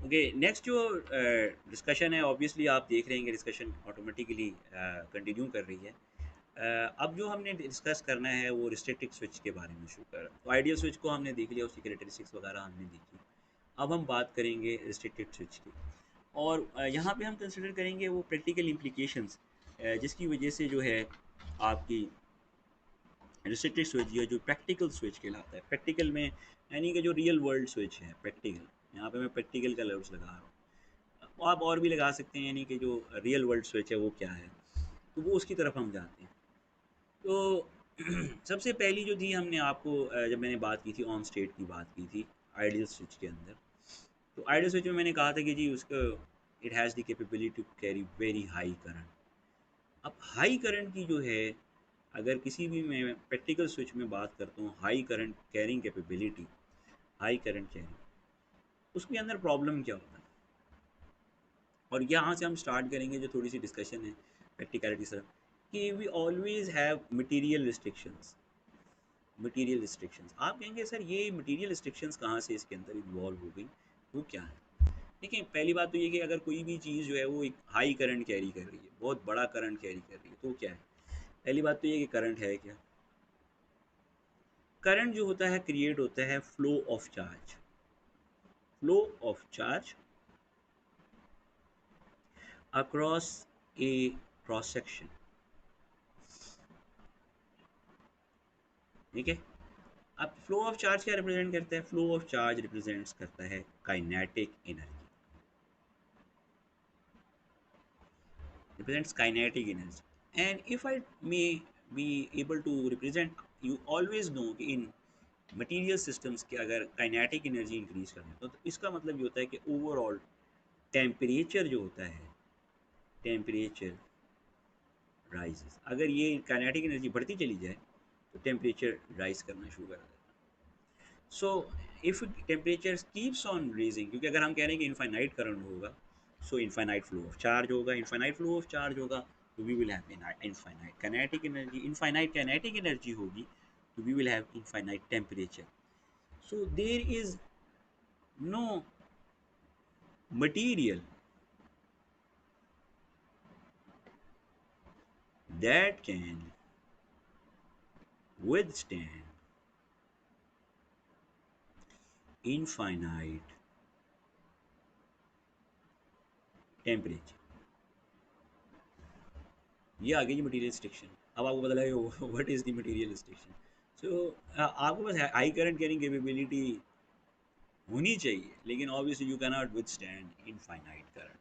Okay, next जो discussion है, obviously आप देख रहे हैं कि डिस्कशन ऑटोमेटिकली कंटिन्यू कर रही है। अब जो हमने डिस्कस करना है वो रिस्ट्रिक्टेड स्विच के बारे में शुरू कर, तो आइडियल स्विच को हमने देख लिया, उसकी कैरेक्टरिस्टिक्स वगैरह हमने देखी। अब हम बात करेंगे रिस्ट्रिक्टेड स्विच की, और यहाँ पे हम कंसिडर करेंगे वो प्रैक्टिकल इम्प्लीकेशंस जिसकी वजह से जो है आपकी रिस्ट्रिक्टेड स्विच या जो प्रैक्टिकल स्विच कहलाता है, प्रैक्टिकल में यानी कि जो रियल वर्ल्ड स्विच है प्रैक्टिकल, यहाँ पे मैं प्रैक्टिकल का लफ्ज़ लगा रहा हूँ, आप और भी लगा सकते हैं, यानी कि जो रियल वर्ल्ड स्विच है वो क्या है, तो वो उसकी तरफ हम जाते हैं। तो सबसे पहली जो थी हमने आपको जब मैंने बात की थी ऑन स्टेट की बात की थी आइडियल स्विच के अंदर, तो आइडियल स्विच में मैंने कहा था कि जी उसका it has the capability to carry very high current. अब हाई करंट की जो है, अगर किसी भी मैं प्रैक्टिकल स्विच में बात करता हूँ high current carrying capability, high current carrying, उसके अंदर प्रॉब्लम क्या होता है, और यहाँ से हम स्टार्ट करेंगे जो थोड़ी सी डिस्कशन है प्रैक्टिकलिटी सर, कि we always have material restrictions. Material restrictions, आप कहेंगे सर ये मटेरियल रिस्ट्रिक्शंस कहाँ से इसके अंदर इन्वॉल्व हो गई, वो क्या है? देखिए, पहली बात तो ये कि अगर कोई भी चीज़ जो है वो एक हाई करंट कैरी कर रही है, बहुत बड़ा करंट कैरी कर रही है, तो क्या है? पहली बात तो ये कि करंट है क्या? करंट जो होता है क्रिएट होता है flow of charge, flow of charge across A cross section, ठीक है? अब फ्लो ऑफ चार्ज क्या रिप्रेजेंट करता है? फ्लो ऑफ चार्ज रिप्रेजेंट्स करता है kinetic energy, represents kinetic energy. And if I may be able to represent, you always know कि in material systems के अगर काइनेटिक एनर्जी इंक्रीज करना है तो इसका मतलब ये होता है कि ओवरऑल टेम्परेचर जो होता है, टेम्परेचर राइजेस। अगर ये काइनेटिक एनर्जी बढ़ती चली जाए तो टेम्परेचर राइज करना शुरू कर देता है। So if temperature keeps on raising, क्योंकि अगर हम कह रहे हैं कि इनफाइनाइट करंट होगा, so infinite flow of charge होगा, इनफाइनाइट फ्लो ऑफ चार्ज होगा, तो we will have infinite kinetic energy, infinite kinetic energy होगी तो we will have infinite temperature. So there is no material that can withstand infinite temperature। ये आ गई material restriction. अब आपको पता लगे what is the material restriction. So आपको बस हाई करंट कैरिंग कैपेबिलिटी होनी चाहिए, लेकिन obviously you can not withstand infinite current.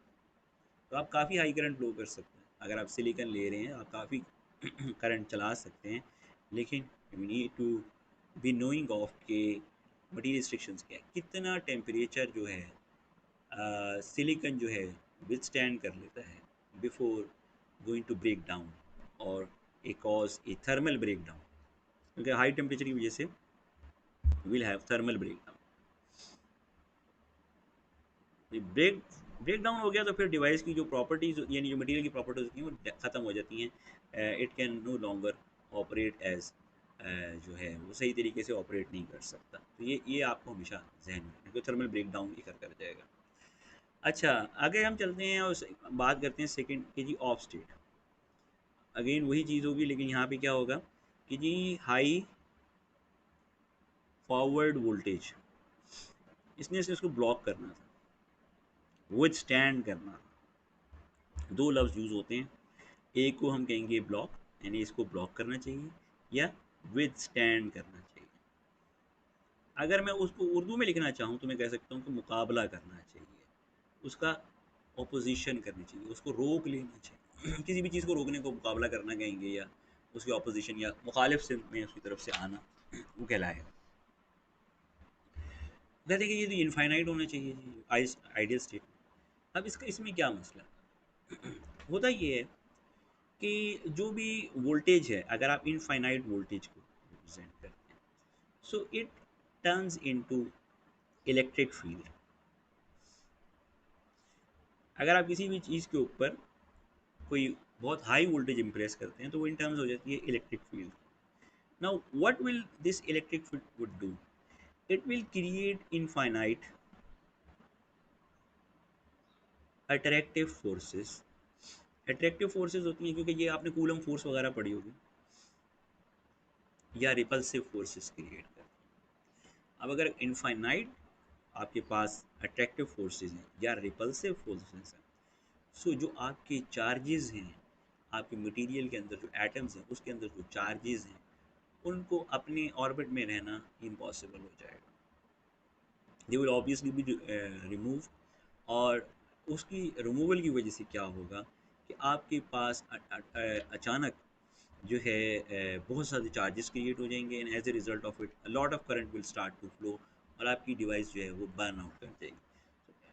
तो आप काफ़ी हाई करंट फ्लो कर सकते हैं, अगर आप सिलिकॉन ले रहे हैं आप काफ़ी करंट चला सकते हैं, लेकिन you need to be knowing of के मटीरियल रिस्ट्रिक्शंस क्या है, कितना टेम्परेचर जो है सिलिकॉन जो है विथस्टैंड कर लेता है before going to break down, और a cause a thermal break down, क्योंकि हाई टेम्परेचर की वजह से will have thermal break down. Break break down हो गया तो फिर डिवाइस की जो प्रॉपर्टीज यानी जो मटेरियल की प्रॉपर्टीज होती हैं वो ख़त्म हो जाती हैं, it can no longer operate as, जो है वो सही तरीके से ऑपरेट नहीं कर सकता। तो ये आपको हमेशा जहन में रखना, थर्मल ब्रेक डाउन ही कर जाएगा। अच्छा, आगे हम चलते हैं और बात करते हैं सेकंड कि जी ऑफ स्टेट। अगेन वही चीज़ होगी, लेकिन यहाँ पे क्या होगा कि जी हाई फॉरवर्ड वोल्टेज, इसने से उसको ब्लॉक करना था, विद स्टैंड करना था। दो लफ्ज़ यूज़ होते हैं, एक को हम कहेंगे ब्लॉक, यानी इसको ब्लॉक करना चाहिए, या विद स्टैंड करना चाहिए। अगर मैं उसको उर्दू में लिखना चाहूँ तो मैं कह सकता हूँ कि मुकाबला करना चाहिए, उसका ऑपोजिशन करनी चाहिए, उसको रोक लेना चाहिए। किसी भी चीज़ को रोकने को मुकाबला करना कहेंगे, या उसकी ऑपोजिशन या मुखालिफ से में उसकी तरफ से आना, वो कहलाएगा। कहते कि ये तो इनफाइनाइट होना चाहिए जी आइडियल स्टेट। अब इसका इसमें क्या मसला होता ये है कि जो भी वोल्टेज है, अगर आप इनफाइनाइट वोल्टेज को रिप्रेजेंट करते हैं, so it turns into electric field. अगर आप किसी भी चीज़ के ऊपर कोई बहुत हाई वोल्टेज इंप्रेस करते हैं तो वो इन टर्म्स हो जाती है electric field. Now what will this electric field would do? It will create infinite attractive forces. Attractive forces होती हैं, क्योंकि ये आपने कूलम फोर्स वगैरह पढ़ी होगी, या रिपल्सिव फोर्सेस क्रिएट करती हैं। अब अगर इनफाइनाइट आपके पास अट्रैक्टिव फोर्सेस हैं या रिपल्सिव फोर्सेस हैं, सो जो आपके चार्जेस हैं, आपके मटेरियल के अंदर जो एटम्स हैं उसके अंदर जो चार्जेस हैं, उनको अपने ऑर्बिट में रहना इम्पॉसिबल हो जाएगा। They will obviously be remove. और उसकी रिमूवल की वजह से क्या होगा कि आपके पास अचानक जो है बहुत सारे चार्जेस क्रिएट हो जाएंगे, and as a result of it lot of current will start to flow, और आपकी डिवाइस जो है वो बर्न आउट कर जाएगी।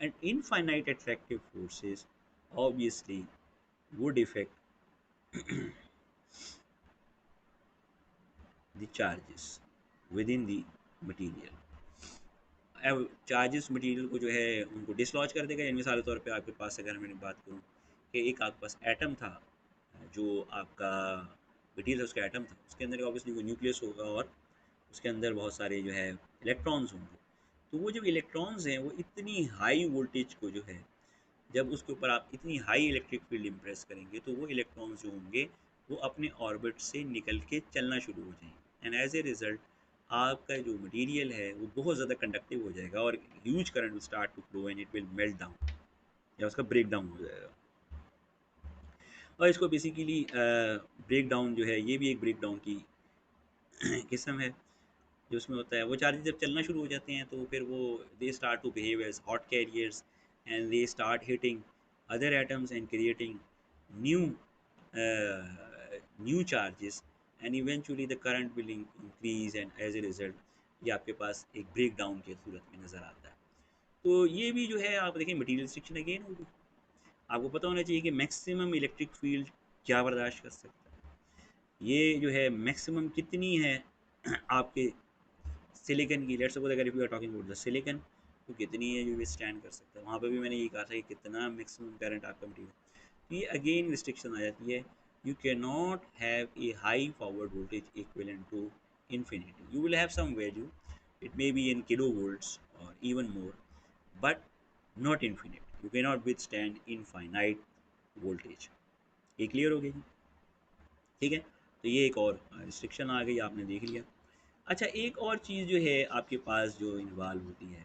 And infinite attractive forces obviously would affect the charges within the material। अब चार्जेस मटेरियल को जो है उनको डिसलॉज कर देगा। यानी मिसाल के तौर पे आपके पास अगर मैंने बात करूँ कि एक आपके पास एटम था, जो आपका मटेरियल उसका एटम था, उसके अंदर ऑब्वियसली वो न्यूक्लियस होगा और उसके अंदर बहुत सारे जो है इलेक्ट्रॉन्स होंगे। तो वो जो इलेक्ट्रॉन्स हैं वो इतनी हाई वोल्टेज को जो है, जब उसके ऊपर आप इतनी हाई इलेक्ट्रिक फील्ड इम्प्रेस करेंगे तो वो इलेक्ट्रॉन्स जो होंगे वो अपने ऑर्बिट से निकल के चलना शुरू हो जाएंगे, एंड एज ए रिज़ल्ट आपका जो मटेरियल है वो बहुत ज़्यादा कंडक्टिव हो जाएगा और huge current will start to flow and it will melt down, या उसका ब्रेक डाउन हो जाएगा। और इसको बेसिकली ब्रेक डाउन जो है, ये भी एक ब्रेक डाउन की किस्म है जो उसमें होता है। वो चार्जेस जब चलना शुरू हो जाते हैं तो फिर वो they start to behave as hot carriers, and they start hitting other atoms and creating new new charges, and eventually the current will increase, and as a result ये आपके पास एक ब्रेक डाउन के सूरत में नज़र आता है। तो ये भी जो है आप देखें मटेरियल रिस्ट्रिक्शन अगेन होगी। आपको पता होना चाहिए कि मैक्सिमम इलेक्ट्रिक फील्ड क्या बर्दाश्त कर सकता है, ये जो है मैक्सिमम कितनी है आपके सिलिकन की। लेट्स सपोज अगर if you are talking about the silicon, तो कितनी है जो ये स्टैंड कर सकता है। वहाँ पे भी मैंने ये कहा था कि कितना मैक्सिमम करंट आपका मटेरियल। ये अगेन रिस्ट्रिक्शन आ जाती है। You can not have a high forward voltage equivalent to infinity. You will have some value, it may be in kilovolts or even more, but not infinite. You cannot withstand infinite voltage। ये clear हो गई? ठीक है, तो ये एक और restriction आ गई, आपने देख लिया। अच्छा, एक और चीज़ जो है आपके पास जो इन्वॉल्व होती है,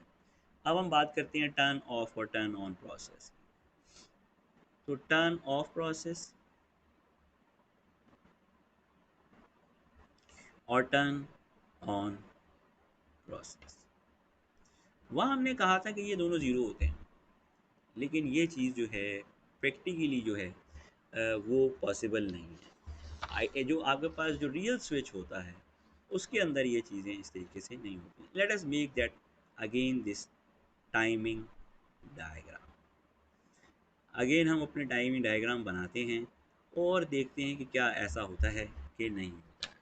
अब हम बात करते हैं टर्न ऑफ और टर्न ऑन प्रोसेस। तो टर्न ऑफ प्रोसेस और टर्न ऑन प्रोसेस, वहाँ हमने कहा था कि ये दोनों ज़ीरो होते हैं, लेकिन ये चीज़ जो है प्रैक्टिकली जो है वो पॉसिबल नहीं है। जो आपके पास जो रियल स्विच होता है उसके अंदर ये चीज़ें इस तरीके से नहीं होती। Let us make that again this timing diagram. Again हम अपने टाइमिंग डायग्राम बनाते हैं और देखते हैं कि क्या ऐसा होता है कि नहीं होता है।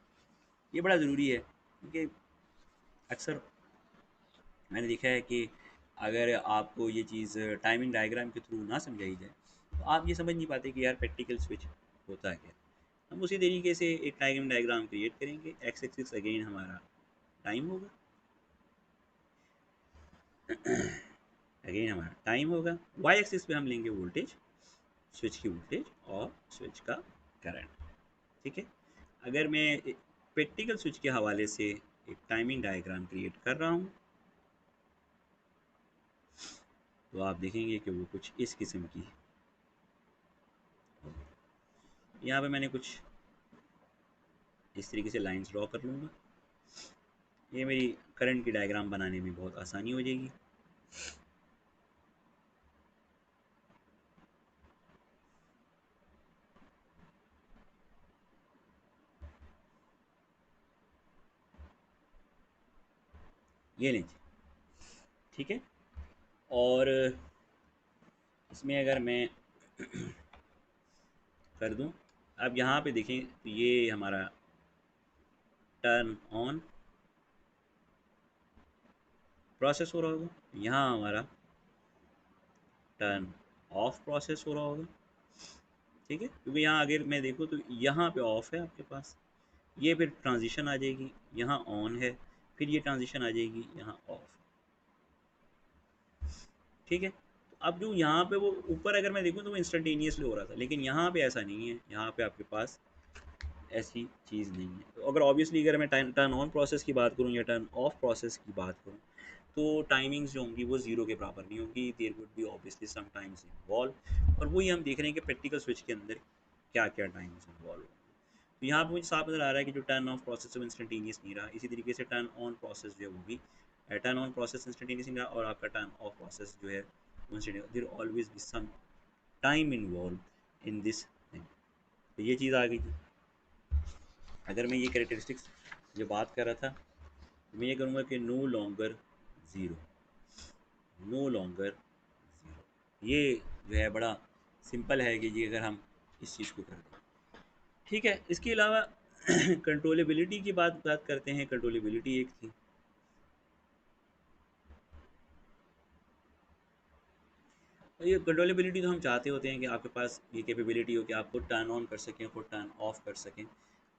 ये बड़ा ज़रूरी है, क्योंकि अक्सर मैंने देखा है कि अगर आपको ये चीज़ टाइमिंग डायग्राम के थ्रू ना समझाई जाए तो आप ये समझ नहीं पाते कि यार प्रैक्टिकल स्विच होता है क्या। हम उसी तरीके से एक टाइमिंग डायग्राम क्रिएट करेंगे। एक्स एक्सिस अगेन हमारा टाइम होगा, अगेन हमारा टाइम होगा। वाई एक्सिस पे हम लेंगे वोल्टेज, स्विच की वोल्टेज और स्विच का करंट। ठीक है, अगर मैं प्रैक्टिकल स्विच के हवाले से एक टाइमिंग डायग्राम क्रिएट कर रहा हूँ तो आप देखेंगे कि वो कुछ इस किस्म की। यहाँ पे मैंने कुछ इस तरीके से लाइंस ड्रॉ कर लूँगा। ये मेरी करंट की डायग्राम बनाने में बहुत आसानी हो जाएगी। ये लीजिए, ठीक है। और इसमें अगर मैं कर दूं, अब यहाँ पे देखें तो ये हमारा टर्न ऑन प्रोसेस हो रहा होगा, यहाँ हमारा टर्न ऑफ प्रोसेस हो रहा होगा। ठीक है, क्योंकि यहाँ अगर मैं देखूँ तो यहाँ पे ऑफ है आपके पास, ये फिर ट्रांजिशन आ जाएगी, यहाँ ऑन है, फिर ये ट्रांजिशन आ जाएगी यहाँ ऑफ। ठीक है, तो अब जो यहाँ पे वो ऊपर अगर मैं देखूँ तो वो इंस्टेंटेनियसली हो रहा था, लेकिन यहाँ पे ऐसा नहीं है, यहाँ पे आपके पास ऐसी चीज़ नहीं है। तो अगर ऑब्वियसली अगर मैं टर्न ऑन प्रोसेस की बात करूँ या टर्न ऑफ प्रोसेस की बात करूँ, तो टाइमिंग्स जो होंगी वो ज़ीरो के बराबर नहीं होंगी, there would be obviously some times involve, और वही हम देख रहे हैं कि प्रैक्टिकल स्विच के अंदर क्या क्या टाइम्स इन्वॉल्व होंगे। तो यहाँ पे मुझे साफ नज़र आ रहा है कि जो टर्न ऑफ प्रोसेस है इंस्टेंटेनियस नहीं रहा, इसी तरीके से टर्न ऑन प्रोसेस जो है वो भी टर्न ऑन प्रोसेस इंस्टेंटेनियस नहीं रहा, और आपका टर्न ऑफ प्रोसेस जो है there always be some time involve in this thing. तो ये चीज़ आ गई थी। अगर मैं ये कैरेक्टरिस्टिक्स जो बात कर रहा था, तो मैं ये करूँगा कि no longer zero, no longer zero. ये जो है बड़ा सिंपल है कि जी अगर हम इस चीज़ को कर दें, ठीक है। इसके अलावा कंट्रोलेबिलिटी की बात करते हैं। कंट्रोलेबिलिटी एक थी, और ये कंट्रोलेबिलिटी तो हम चाहते होते हैं कि आपके पास ये कैपेबिलिटी हो कि आप खुद टर्न ऑन कर सकें, खुद टर्न ऑफ कर सकें।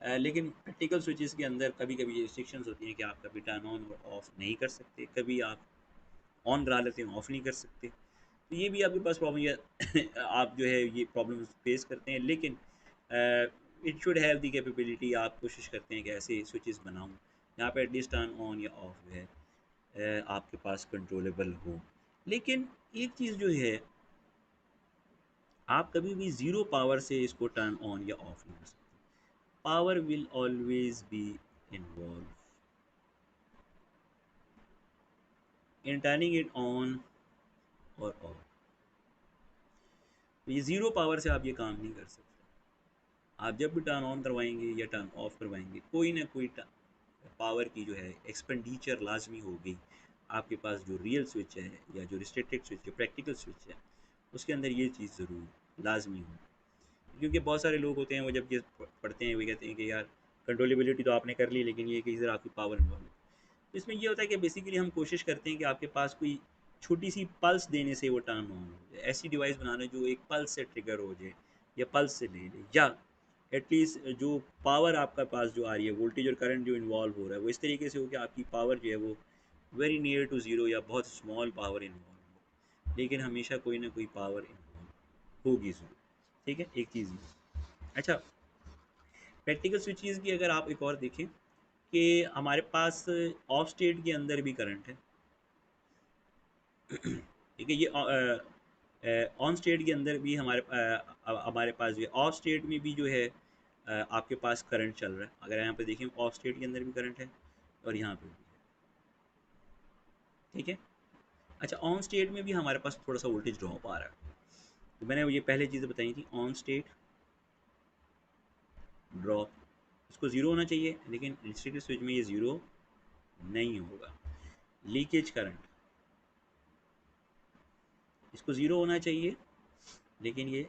लेकिन प्रैक्टिकल स्विचेस के अंदर कभी कभी ये रिस्ट्रिक्शंस होती हैं कि आप कभी टर्न ऑन और ऑफ नहीं कर सकते, कभी आप ऑन करा लेते हैं ऑफ नहीं कर सकते। तो ये भी आपके पास प्रॉब्लम या आप जो है ये प्रॉब्लम फेस करते हैं, लेकिन it should have the capability. आप कोशिश करते हैं कि ऐसे स्विचेस बनाऊं जहाँ पे एटलीस्ट टर्न ऑन या ऑफ जो है आपके पास कंट्रोलेबल हो। लेकिन एक चीज़ जो है, आप कभी भी ज़ीरो पावर से इसको टर्न ऑन या ऑफ नहीं कर सकते। Power will always be involve in turning it on और ऑफ। तो ये ज़ीरो पावर से आप ये काम नहीं कर सकते। आप जब भी टर्न ऑन करवाएंगे या टर्न ऑफ करवाएंगे, कोई ना कोई पावर की जो है एक्सपेंडिचर लाजमी होगी। आपके पास जो रियल स्विच है या जो रिस्ट्रिक्टेड स्विच है, प्रैक्टिकल स्विच है, उसके अंदर ये चीज़ ज़रूर लाजमी हो। क्योंकि बहुत सारे लोग होते हैं वो जब ये पढ़ते हैं वो कहते हैं कि यार कंट्रोलेबिलिटी तो आपने कर ली, लेकिन ये कि इधर आपकी पावर इन्वॉल्व है। तो इसमें ये होता है कि बेसिकली हम कोशिश करते हैं कि आपके पास कोई छोटी सी पल्स देने से वो टर्न ऑन हो जाए, ऐसी डिवाइस बनाना जो एक पल्स से ट्रिगर हो जाए या पल्स से ले ले, या एटलीस्ट जो पावर आपका पास जो आ रही है, वोल्टेज और करंट जो इन्वॉल्व हो रहा है वो इस तरीके से हो कि आपकी पावर जो है वो वेरी नियर टू ज़ीरो या बहुत स्मॉल पावर इन्वॉल्व हो, लेकिन हमेशा कोई ना कोई पावर इन्वॉल्व होगी ज़रूर। ठीक है, एक चीज़ ये। अच्छा, प्रैक्टिकल स्विचेस की अगर आप एक और देखें कि हमारे पास ऑफ स्टेट के अंदर भी करंट है, ठीक है। ये ऑन स्टेट के अंदर भी हमारे पास जो है, ऑफ स्टेट में भी जो है आपके पास करंट चल रहा है। अगर यहाँ पे देखें ऑफ स्टेट के अंदर भी करंट है और यहाँ पे भी है, ठीक है। अच्छा, ऑन स्टेट में भी हमारे पास थोड़ा सा वोल्टेज ड्रॉप आ रहा है। तो मैंने ये पहले चीज़ें बताई थी, ऑन स्टेट ड्रॉप, इसको ज़ीरो होना चाहिए, लेकिन इंस्टेंट स्विच में ये ज़ीरो नहीं होगा। लीकेज करंट, इसको ज़ीरो होना चाहिए, लेकिन ये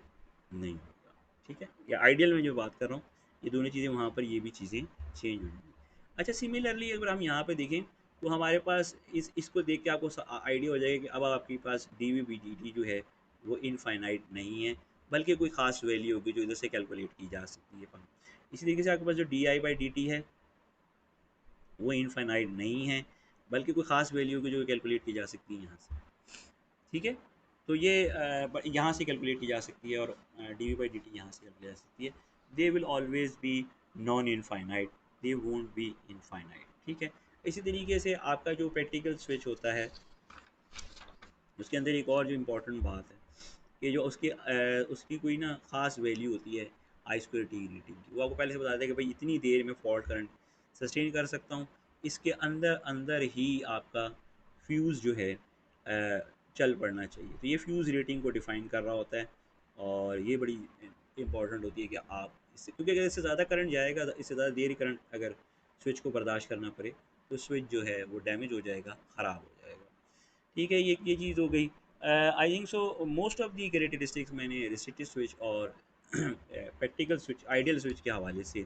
नहीं होगा, ठीक है। या आइडियल में जो बात कर रहा हूँ, ये दोनों चीज़ें वहाँ पर ये भी चीज़ें चेंज हो जाएंगी। अच्छा, सिमिलरली अगर हम यहाँ पे देखें तो हमारे पास इसको देख के आपको आइडिया हो जाएगा कि अब आपके पास D V by D T जो है वो इनफाइनाइट नहीं है, बल्कि कोई ख़ास वैल्यू होगी जो इधर से कैलकुलेट की जा सकती है। इसी तरीके से आपके पास जो D I by D T है वो इनफाइनाइट नहीं है, बल्कि कोई ख़ास वैल्यू होगी जो कैलकुलेट की जा सकती है यहाँ से, ठीक है। तो ये यहाँ से कैलकुलेट की जा सकती है, और D V by D T यहाँ से कैलकुलेट जा सकती है। They will always be non infinite, they won't be infinite, ठीक है। इसी तरीके से आपका जो प्रैक्टिकल स्विच होता है उसके अंदर एक और जो इम्पोर्टेंट बात है कि जो उसकी कोई ना ख़ास वैल्यू होती है आई स्क्वायर टी रेटिंग की। वो आपको पहले से बताते हैं कि भाई इतनी देर में फॉल्ट करंट सस्टेन कर सकता हूँ। इसके अंदर अंदर ही आपका फ्यूज़ जो है चल पड़ना चाहिए। तो ये फ्यूज़ रेटिंग को डिफ़ाइन कर रहा होता है, और ये बड़ी इंपॉर्टेंट होती है कि आप इससे, क्योंकि अगर इससे ज़्यादा करंट जाएगा, इससे ज़्यादा देर करंट अगर स्विच को बर्दाश्त करना पड़े, तो स्विच जो है वो डैमेज हो जाएगा, ख़राब हो जाएगा, ठीक है। ये चीज़ हो गई। I think so most of the characteristics मैंने रिस्ट्रिक्टेड स्विच और प्रैक्टिकल स्विच, आइडियल स्विच के हवाले से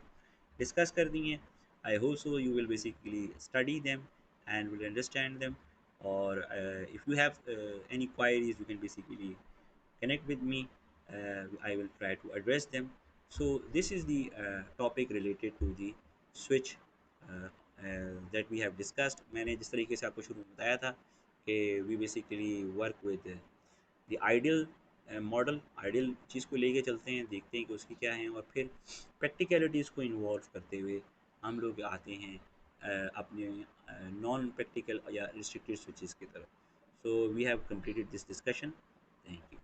डिस्कस कर दी हैं। I hope so you will basically study them and will understand them, और if you have any queries you can basically connect with me. I will try to address them. So this is the topic related to the switch that we have discussed. मैंने जिस तरीके से आपको शुरू में बताया था कि we basically work with the ideal model, ideal चीज़ को लेके चलते हैं, देखते हैं कि उसकी क्या है, और फिर प्रैक्टिकलिटीज़ को इन्वॉल्व करते हुए हम लोग आते हैं अपने नॉन प्रैक्टिकल या रिस्ट्रिक्टेड स्विचेस की तरफ. So we have completed this discussion. Thank you.